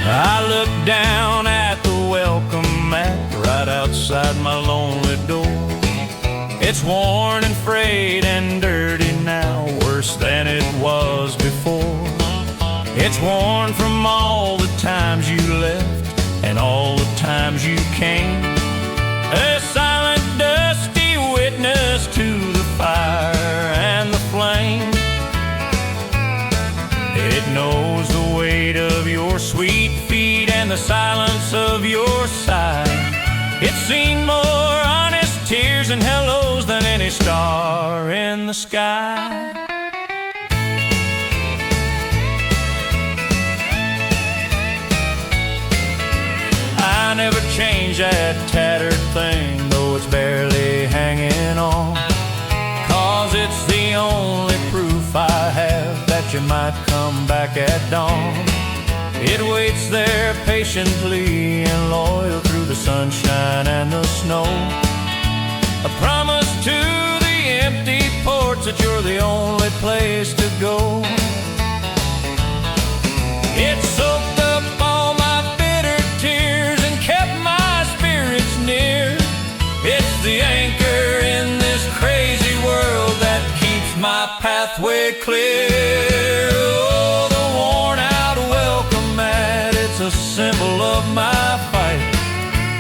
I look down at the welcome mat right outside my lonely door. It's worn and frayed and dirty now, worse than it was before. It's worn from all the times you left and all the times you came. A silent, dusty witness to the fire and the flame. It knows the weight of your sweet feet and the silence of your sigh. It's seen more honest tears and hellos than any star in the sky. I never change that tattered thing, though it's barely hanging on, 'cause it's the only proof I have that you might come back at dawn. It waits there patiently and loyal through the sunshine and the snow. A promise to the empty porch that you're the only place to go. It soaked up all my bitter tears and kept my spirits near. It's the anchor in this crazy world that keeps my pathway clear. Oh, the worn out welcome mat, it's a symbol of my fight.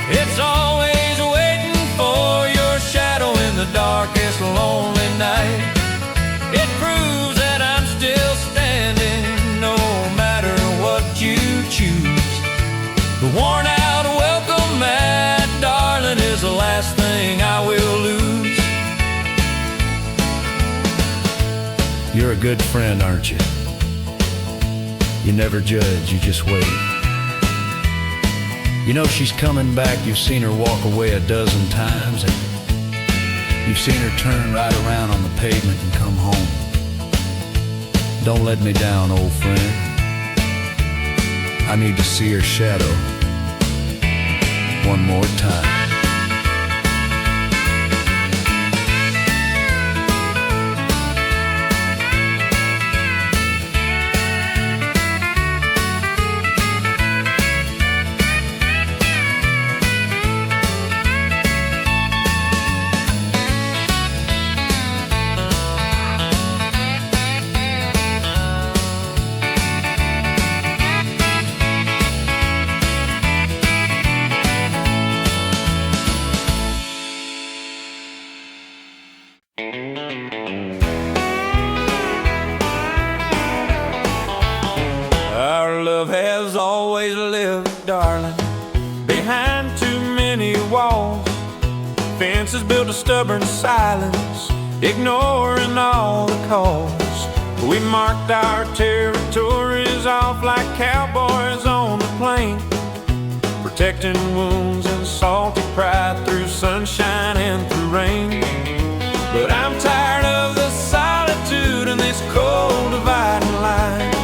It's always waiting for your shadow in the darkest lonely night. It proves that I'm still standing no matter what you choose. The worn out welcome mat, darling, is the last thing I will lose. You're a good friend, aren't you? You never judge, you just wait. You know she's coming back. You've seen her walk away a dozen times, and you've seen her turn right around on the pavement and come home. Don't let me down, old friend. I need to see her shadow one more time. Our love has always lived, darling, behind too many walls. Fences built a stubborn silence, ignoring all the calls. We marked our territories off like cowboys on the plain, protecting wounds and salty pride through sunshine and through rain. But I'm tired of the solitude and this cold dividing line.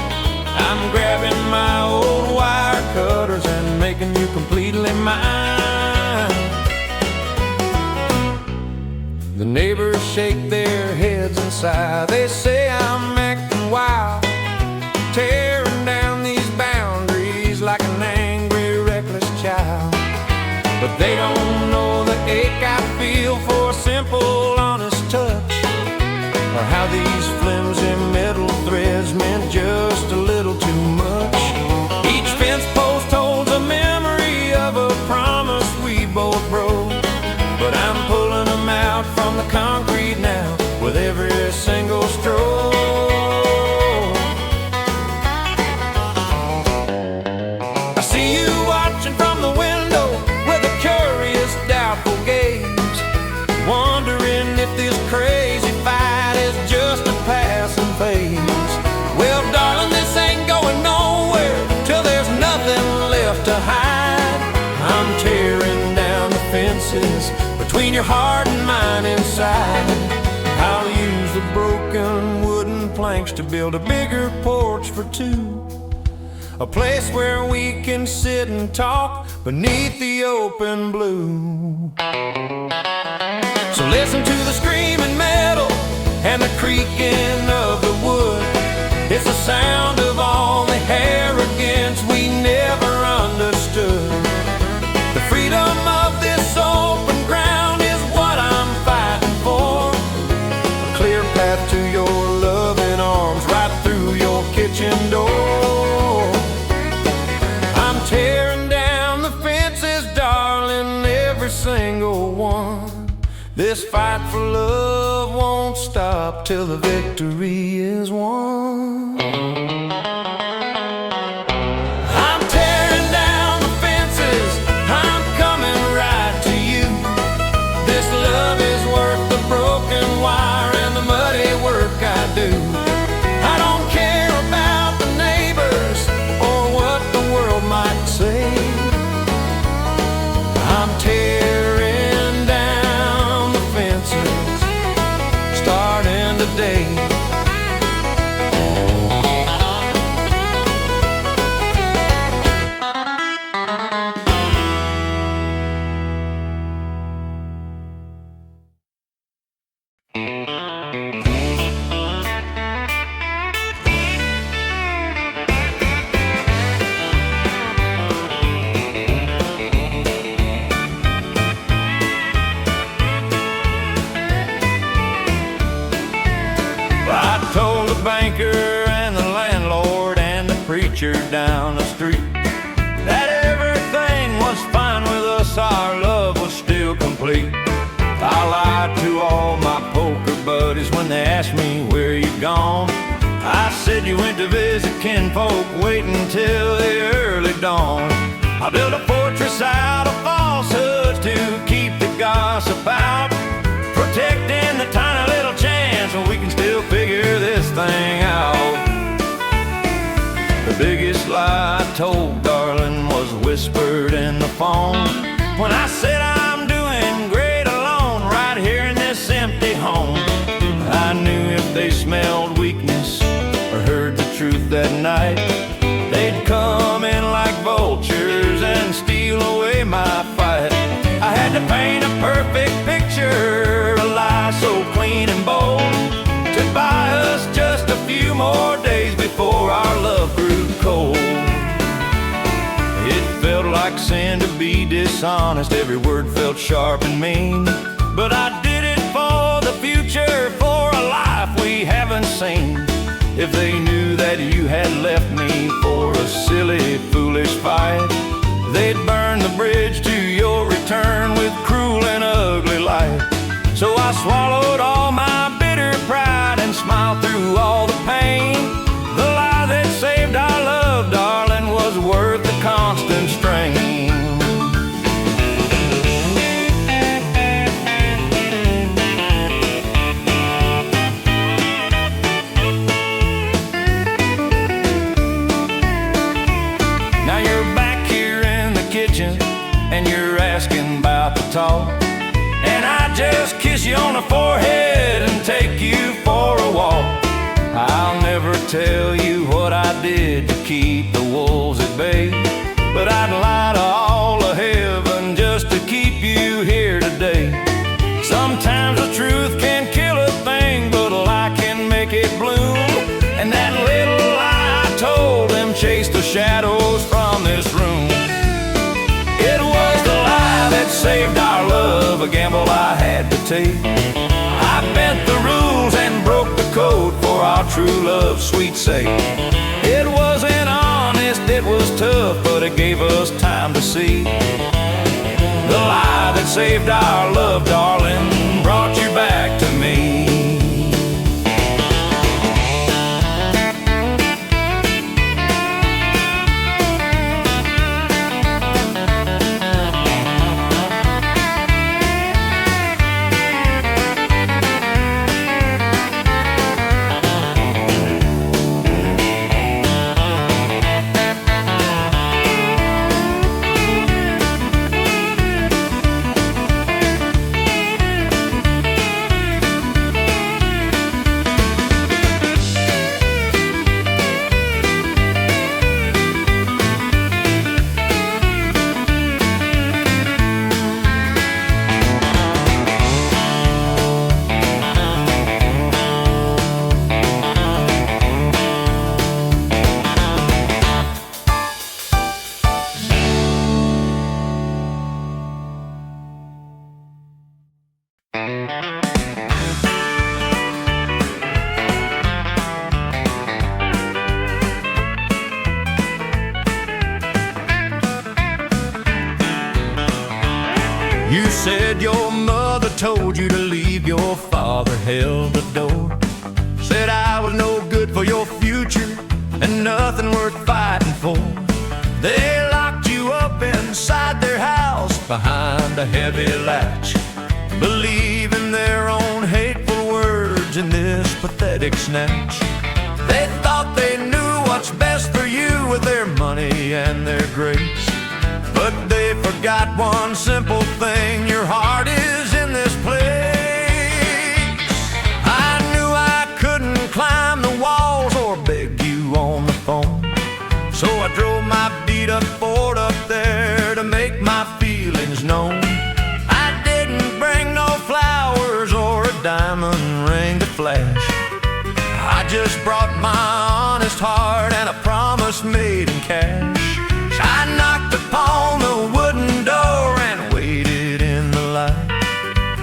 I'm grabbing my old wire cutters and making you completely mine. The neighbors shake their heads and sigh. They say I'm acting wild, tearing down these boundaries like an angry, reckless child. But they don't know the ache I feel for a simple, honest touch, or how these flimsy metal threads meant just a little too much. Each fence post holds a memory of a promise we both broke, but I'm pulling them out from the concrete now with every single stroke. I see you watching from the window with a curious, doubtful gaze, wondering if this crazy fight is just a passing phase. Well, darling, this ain't going nowhere till there's nothing left to hide. I'm tearing down the fences between your heart and mine inside. I'll use the broken wooden planks to build a bigger porch for two, a place where we can sit and talk beneath the open blue. So listen to the screaming metal and the creaking of the wood. It's the sound of all the arrogance we never This fight for love won't stop till the victory is won. I'm tearing down the fences, I'm coming right to you. This love is worth the broken wire and the muddy work I do. I don't care about the neighbors or what the world might say. I'm tearing down the fences, starting today. Banker and the landlord and the preacher down the street that everything was fine with us, our love was still complete. I lied to all my poker buddies when they asked me where you gone. I said you went to visit kinfolk, waiting till the early dawn. I built a fortress out of falsehoods to keep the gossip out, protecting the tiny little chance when we can still figure this thing out. The biggest lie I told, darling, was whispered in the phone when I said I'm doing great alone right here in this empty home. I knew if they smelled weakness or heard the truth that night, they'd come in like vultures and steal away my fight. I had to paint a perfect picture, a lie so clean and bold, to buy us just a few more days before our love grew cold. It felt like sin to be dishonest, every word felt sharp and mean, but I did it for the future, for a life we haven't seen. If they knew that you had left me for a silly, foolish fight, they'd burn the bridge to your return with cruel and ugly light. So I swallowed all my bitter pride and smiled through all the pain. The lie that saved our love, darling, was worth the constant strain. Now you're back here in the kitchen and you're asking about the talk, and I just kiss you on the forehead and take you for a walk. I'll never tell you what I did to keep the wolves at bay, but I'd lie to all of heaven just to keep you here today. Sometimes the truth can kill a thing, but a lie can make it bloom, and that little lie I told them chased the shadows from this room. It was the lie that saved our love, a gamble I had to take. I bent the rules and broke the code for our true love's sweet sake. It wasn't honest, it was tough, but it gave us time to see. The lie that saved our love, darling, brought you back to me. told you to leave, your father held the door. Said I was no good for your future and nothing worth fighting for. They locked you up inside their house behind a heavy latch, believing their own hateful words in this pathetic snatch. They thought they knew what's best for you with their money and their grace, but they forgot one simple thing: your heart is in this place. I knew I couldn't climb the walls or beg you on the phone, so I drove my beat-up Ford up there to make my feelings known. I didn't bring no flowers or a diamond ring to flash. I just brought my honest heart and a promise made in cash. I knocked upon the wooden door and waited in the light.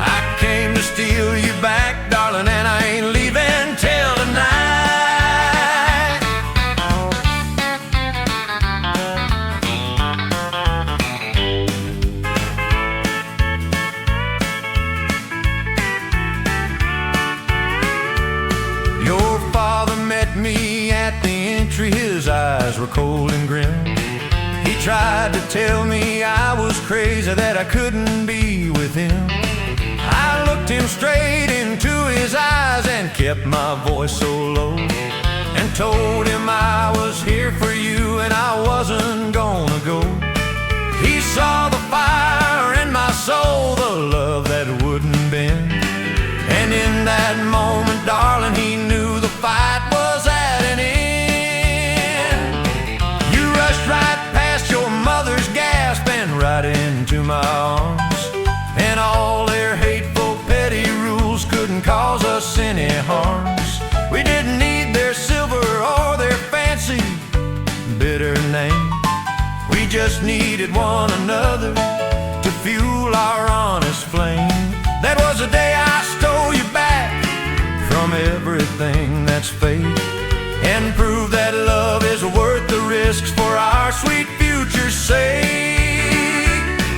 I came to steal you back, darling, and I ain't leaving till tonight. Your father met me at the entry. His eyes were cold and grim. He tried to tell me I was crazy, that I couldn't be with him. I looked him straight into his eyes and kept my voice so low, and told him I was here for you and I wasn't gonna go. He saw the fire in my soul, the love that wouldn't bend, and in that moment, darling, he knew the fight was at an end. You rushed right past your mother's gasp and right into my arms, and all their hateful petty rules couldn't cause us any harms. We didn't need their silver or their fancy bitter name. We just needed one another to fuel our honest flame. That was the day I stole you back from everything that's fake, and proved that love is worth the risks for our sweet future's sake.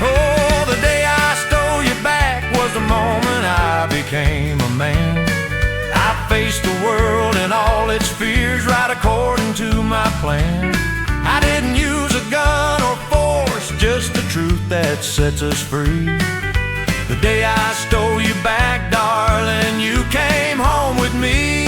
Oh, the day I stole you back was the moment I became a man. I faced the world and all its fears right according to my plan. I didn't use a gun or force, just the truth that sets us free. The day I stole you back, darling, you came home with me.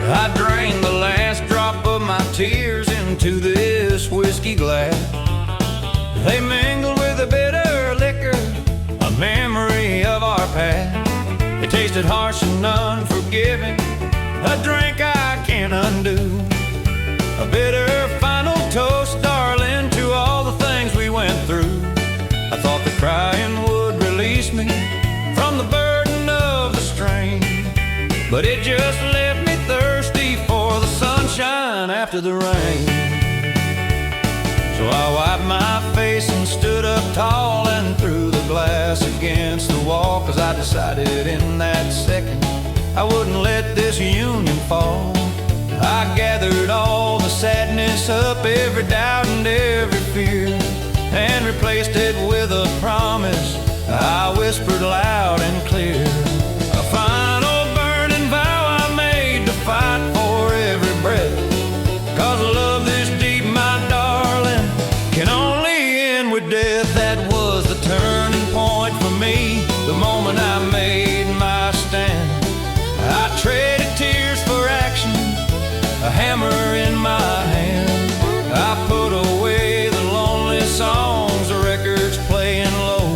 I drained the last drop of my tears into this whiskey glass. They mingled with a bitter liquor, a memory of our past. It tasted harsh and unforgiving, a drink I can't undo. A bitter final toast, darling, to all the things we went through. I thought the crying would release me from the burden of the strain, but it just left me thirsty for the sunshine after the rain. So I wiped my face and stood up tall and threw the glass against the wall, 'cause I decided in that second I wouldn't let this union fall. I gathered all the sadness up, every doubt and every fear, and replaced it with a promise I whispered loud and clear. A final burning vow I made to fight for every breath, 'cause love this deep, my darling, can only end with death. That was the turning point for me, the moment I made my stand. I traded tears for action, a hammer in my hand. I put away the lonely songs, the records playing low,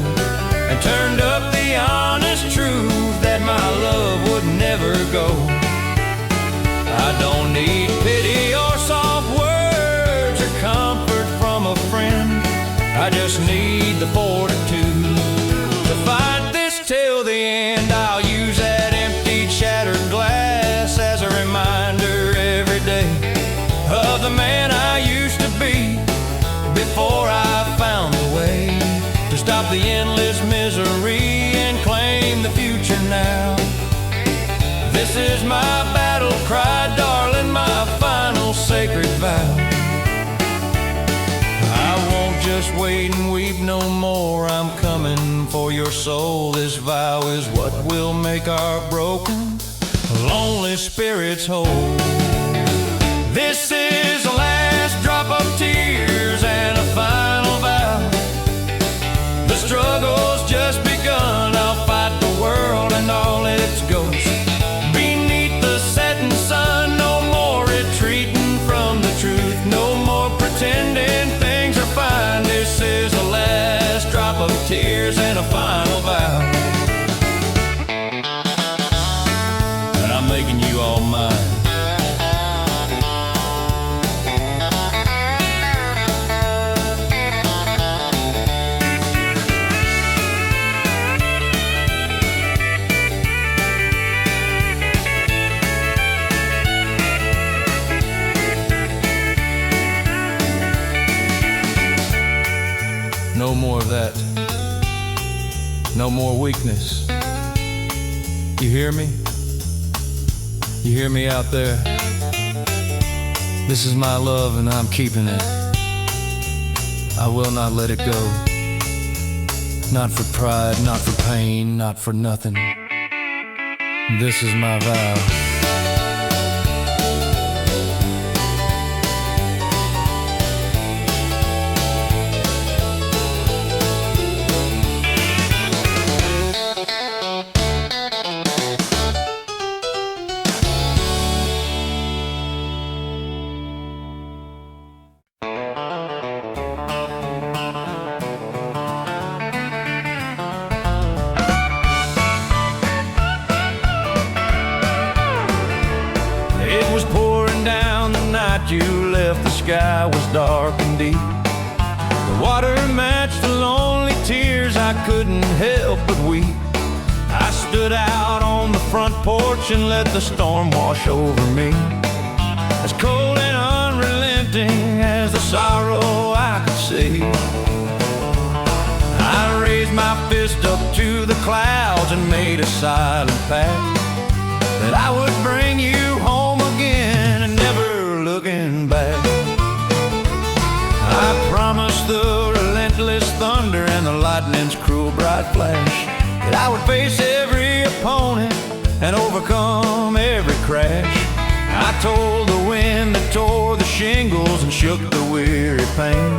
and turned up the honest truth that my love would never go. I don't need pity or soft words or comfort from a friend. I just need the fortitude to fight this till the end. I'll use that emptied, shattered glass as a reminder every day of the man I used to be before I found a way to stop the endless misery and claim the future now. This is my battle cry, darling, my final sacred vow. I won't just wait and weep no more, I'm coming for your soul. This vow is what will make our broken, lonely spirits whole. This is the last drop of tears and a final vow. The struggle's just begun, I'll fight the world and all its ghosts. Beneath the setting sun, no more retreating from the truth, no more pretending things are fine. This is the last drop of tears and a final vow. And I'm making you all mine. No more of that. No more weakness. You hear me? You hear me out there? This is my love and I'm keeping it. I will not let it go. Not for pride, not for pain, not for nothing. This is my vow. You left, the sky was dark and deep. The water matched the lonely tears I couldn't help but weep. I stood out on the front porch and let the storm wash over me, as cold and unrelenting as the sorrow I could see. I raised my fist up to the clouds and made a silent pact that I would bring you home again and never looking back. I promised the relentless thunder and the lightning's cruel bright flash that I would face every opponent and overcome every crash. I told the wind that tore the shingles and shook the weary pain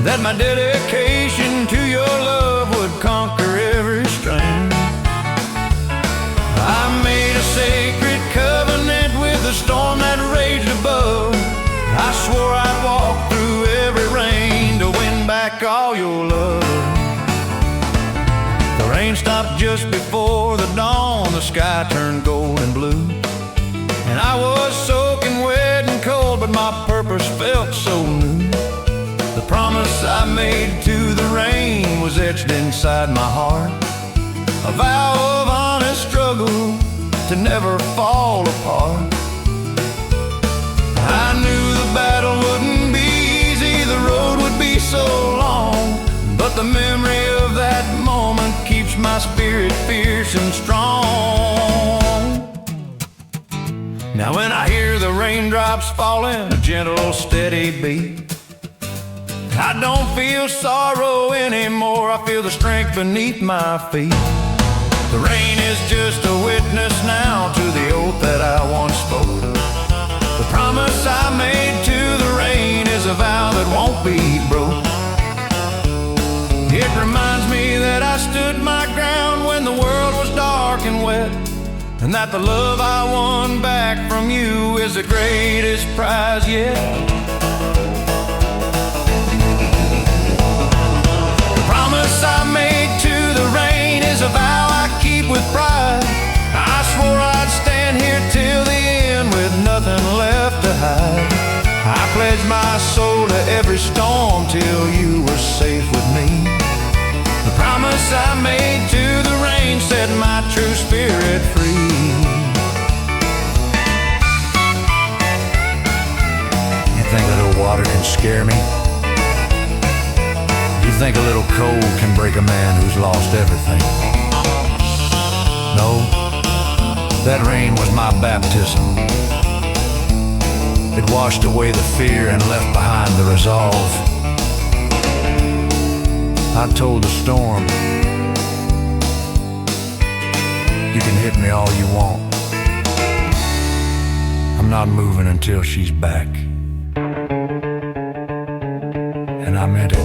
that my dedication to your love would conquer every strain. I made a sacred covenant with the storm that raged above. I swore I'd walk through every rain to win back all your love. The rain stopped just before the dawn, the sky turned gold and blue, and I was soaking wet and cold, but my purpose felt so new. The promise I made to the rain was etched inside my heart, a vow of honest struggle to never fall apart. I knew the battle wouldn't be easy, the road would be so long, but the memory of that moment fierce and strong. Now when I hear the raindrops falling, a gentle, steady beat, I don't feel sorrow anymore, I feel the strength beneath my feet. The rain is just a witness now to the oath that I once spoke. The promise I made to the rain is a vow that won't be broke. It reminds me that I stood my ground when the world was dark and wet, and that the love I won back from you is the greatest prize yet. The promise I made to the rain is a vow I keep with pride. I swore I'd stand here till the end with nothing left to hide. I pledged my soul to every storm till you were safe with me. The promise I made to the rain set my true spirit free. You think a little water can scare me? You think a little cold can break a man who's lost everything? No, that rain was my baptism. It washed away the fear and left behind the resolve. I told the storm, you can hit me all you want, I'm not moving until she's back. And I meant it.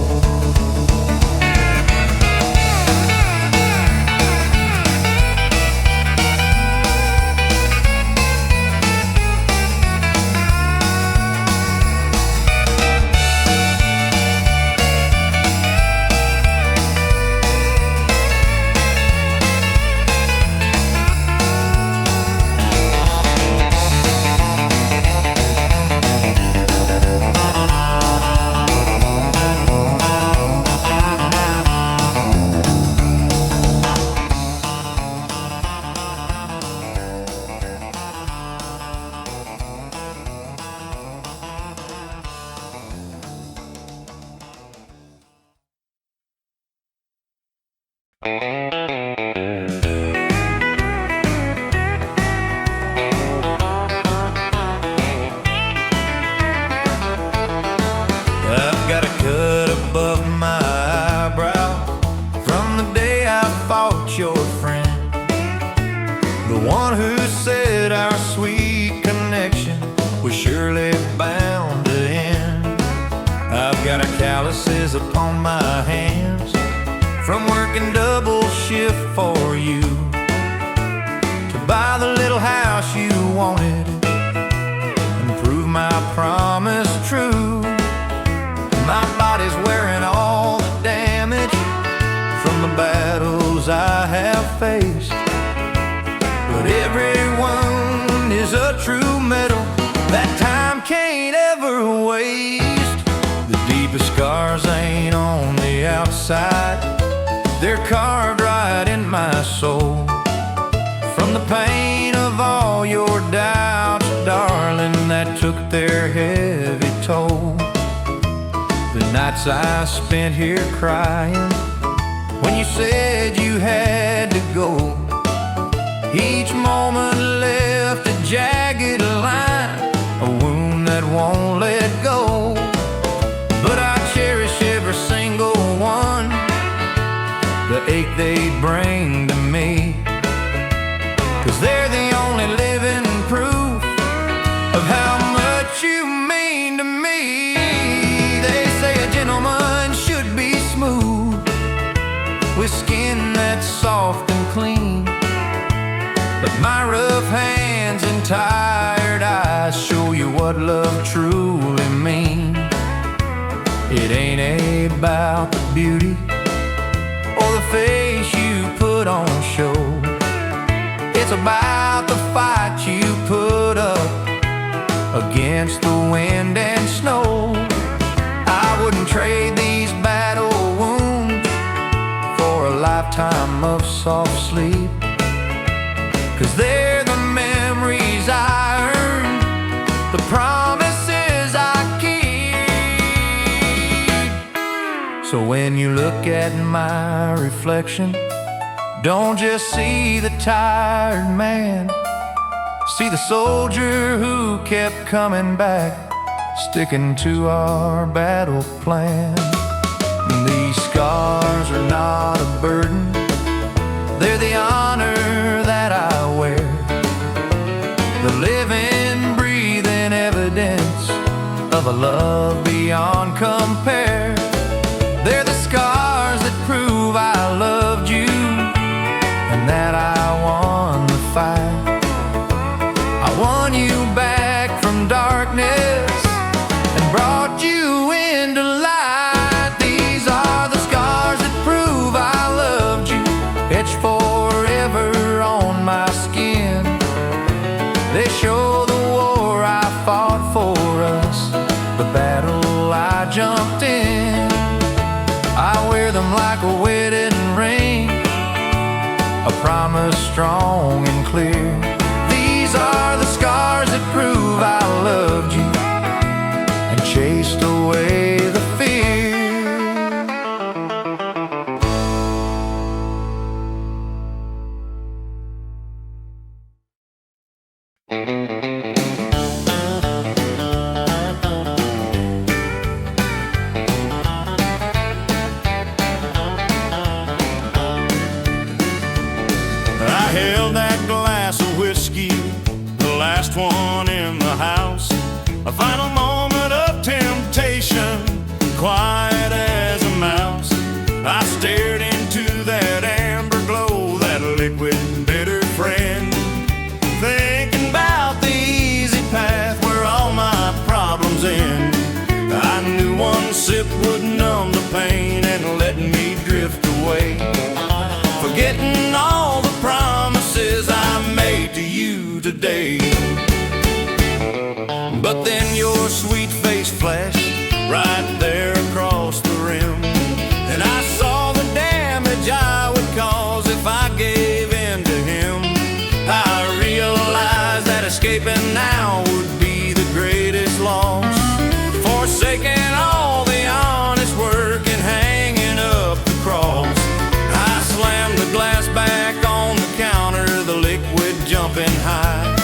I've got a cut above my eyebrow from the day I fought your friend, the one who said our sweet connection was surely bound to end. I've got calluses upon my hands from working double shift for you, to buy the little house you wanted and prove my promise true. My body's wearing all the damage from the battles I have faced, but everyone is a true medal that time can't ever waste. The deepest scars ain't on the outside, they're carved right in my soul, from the pain of all your doubts, darling, that took their heavy toll. The nights I spent here crying when you said you had to go, each moment left a jagged line, a wound that won't let go. But I cherish every single one, the ache they bring to me, 'cause they're the only living proof of how much you mean to me. They say a gentleman should be smooth, with skin that's soft and clean, but my rough hands and tired eyes show you what love truly means. It ain't about the beauty or the face you put on show, it's about the fight you put up against the wind and snow. I wouldn't trade these battle wounds for a lifetime of soft sleep, 'cause they're the memories I earned, the promises I keep. So when you look at my reflection, Don't just see the tired man, see the soldier who kept coming back, sticking to our battle plan. These scars are not a burden, they're the honor that I wear, the living, breathing evidence of a love beyond compare. They're the scars that prove I loved you and that I won the fight. I won you back from darkness and brought you into light. These are the scars that prove I loved you, etched forever on my skin. They show the war I fought for us, the battle I jumped in. I wear them like a wedding ring, a promise strong and clear. These are the scars that prove I loved you and chased away the fear. I held that glass of whiskey, the last one in the house, a final moment of temptation, quiet as a mouse. I stared into that amber glow, that liquid bitter friend, thinking about the easy path where all my problems end. I knew one sip would numb the pain and let me drift away, forgetting all the promises I made to you today. But then your sweet face flashed right there across the rim, and I saw the damage I would cause if I gave in to him. I realized that escaping now would be the greatest loss, forsaking all the honest work and hanging up the cross. I slammed the glass back on the counter, the liquid jumping high,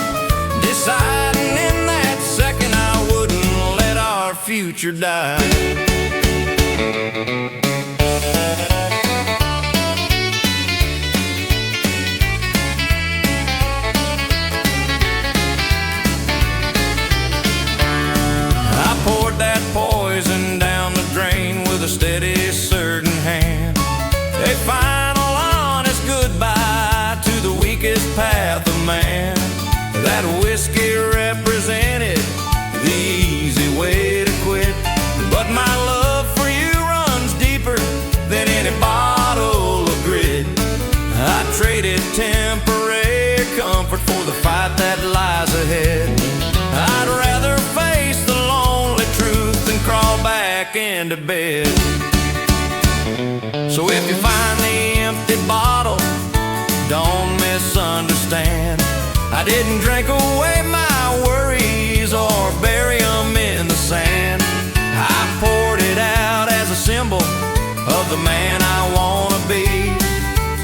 deciding in that second I wouldn't let our future die. I poured that poison down the drain with a steady, certain hand, a final honest goodbye to the weakest path of man. That whiskey represented the easy way to quit, but my love for you runs deeper than any bottle of grit. I traded temporary comfort for the fight that lies ahead. I'd rather face the lonely truth than crawl back into bed. So if you find the empty bottle, don't misunderstand. I didn't drink away my worries or bury them in the sand. I poured it out as a symbol of the man I wanna be,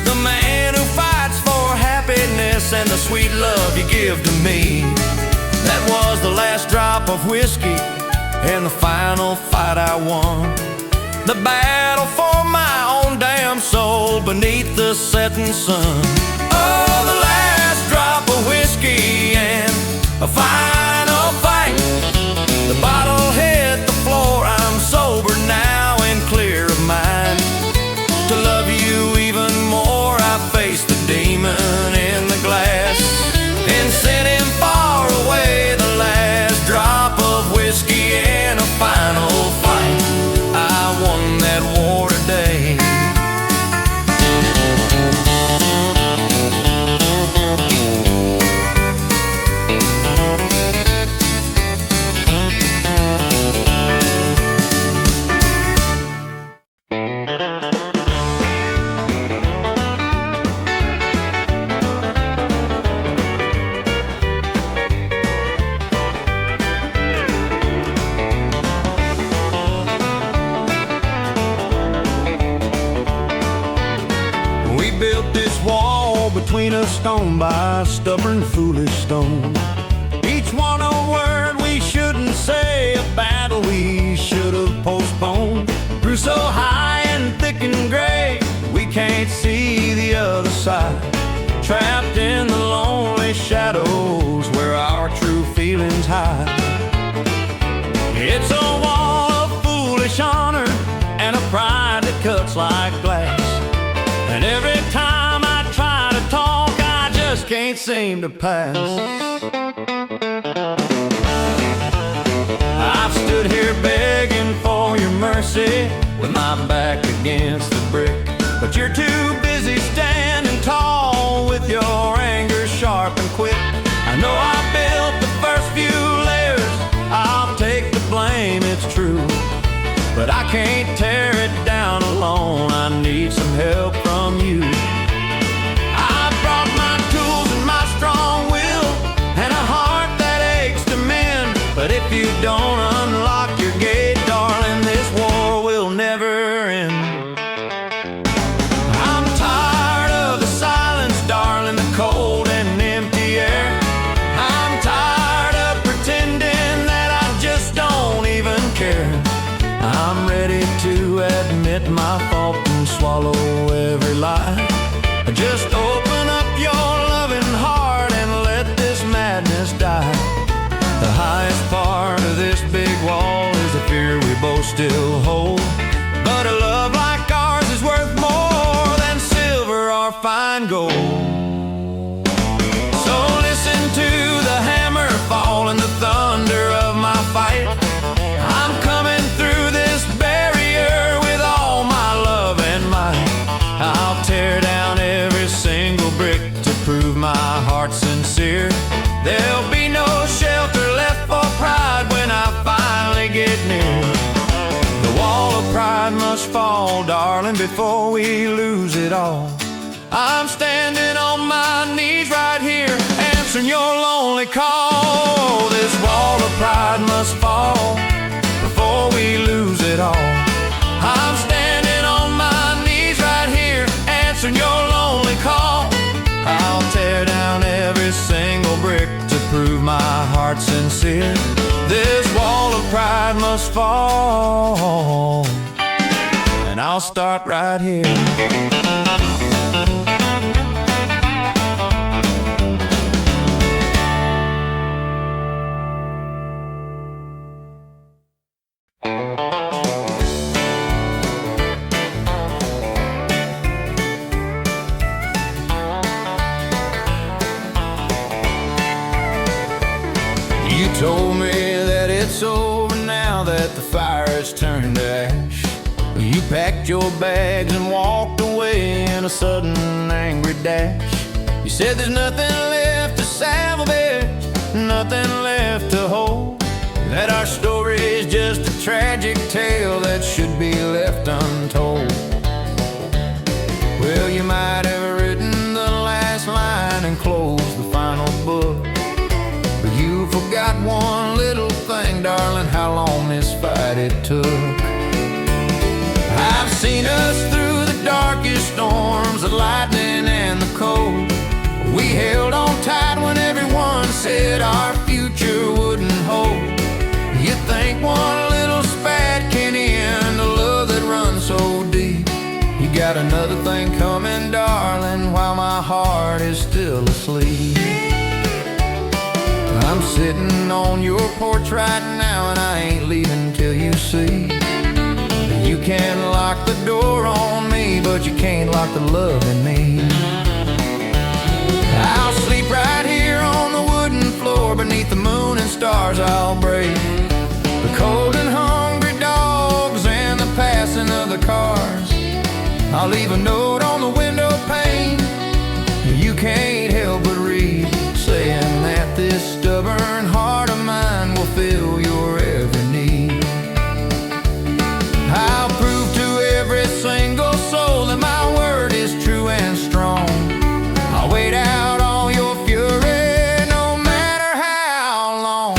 the man who fights for happiness and the sweet love you give to me. That was the last drop of whiskey and the final fight I won, the battle for my own damn soul beneath the setting sun. Oh, the last drop of whiskey and a final fight. The bottle hit the floor, I'm sober now and clear of mind. To love you even more, I faced the demon in the glass and sent him far away. The last drop of whiskey and a final fight. I won that war today. stone by a stubborn, foolish stone. Each one a word we shouldn't say, a battle we should have postponed. Grew so high and thick and gray, we can't see the other side. Trapped in the lonely shadows where our true feelings hide. It's a wall of foolish honor and a pride that cuts like glass. And every time I try to talk, I just can't seem to pass. I've stood here begging for your mercy with my back against the brick, but you're too busy standing tall with your anger sharp and quick. I know I built the first few layers, I'll take the blame, it's true, but I can't tear it down alone. I need some help from you. I brought my tools and my strong will and a heart that aches to mend, but if you don't unlock your gate, darling, this war will never end. I'm tired of the silence, darling, the cold and empty air. I'm tired of pretending that I just don't even care. I'm ready to admit my fault and swallow every lie. Just open up your loving heart and let this madness die. The highest part of this big wall is the fear we both still hold, but a love like ours is worth more than silver or fine gold. So listen to the hammer fall and the thunder of my fight. I'm coming through this barrier with all my love and might. I'll tear down every single brick to prove my heart's sincere. There'll be no shelter left for pride when I finally get near. The wall of pride must fall, darling, before we lose it all. I'm standing on my knees right here, answering your lonely call. This wall of pride must fall before we lose it all. I'm standing on my knees right here, answering your lonely call. I'll tear down every single brick to prove my heart's sincere. This wall of pride must fall, and I'll start right here. You told me that it's over now, that the fire has turned to ash. You packed your bags and walked away in a sudden angry dash. You said there's nothing left to salvage, nothing left to hold, that our story is just a tragic tale that should be left untold. Well, you might have written the last line and closed the final book, but you forgot one little thing, darling, how long this fight it took. I've seen us through the darkest storms, the lightning and the cold. We held on tight when everyone said our future wouldn't hold. You think one little spat can end a love that runs so deep? You got another thing coming, darling, while my heart is still asleep. I'm sitting on your porch right now, and I ain't leaving till you see. You can lock the door on me, but you can't lock the love in me. I'll sleep right here on the wooden floor, beneath the moon and stars I'll brave the cold and hungry dogs and the passing of the cars. I'll leave a note on the window pane you can't help but read, saying that this stubborn heart of mine will fill your every need. I'll prove to every single soul that my word is true and strong. I'll wait out all your fury, no matter how long.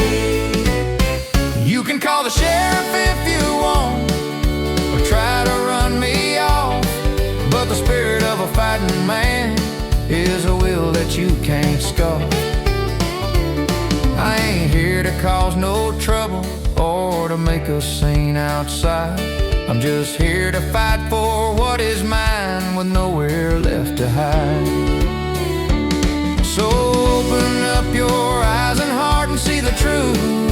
You can call the sheriff if you want, or try to run me off, but the to make a scene outside. I'm just here to fight for what is mine with nowhere left to hide. So open up your eyes and heart and see the truth.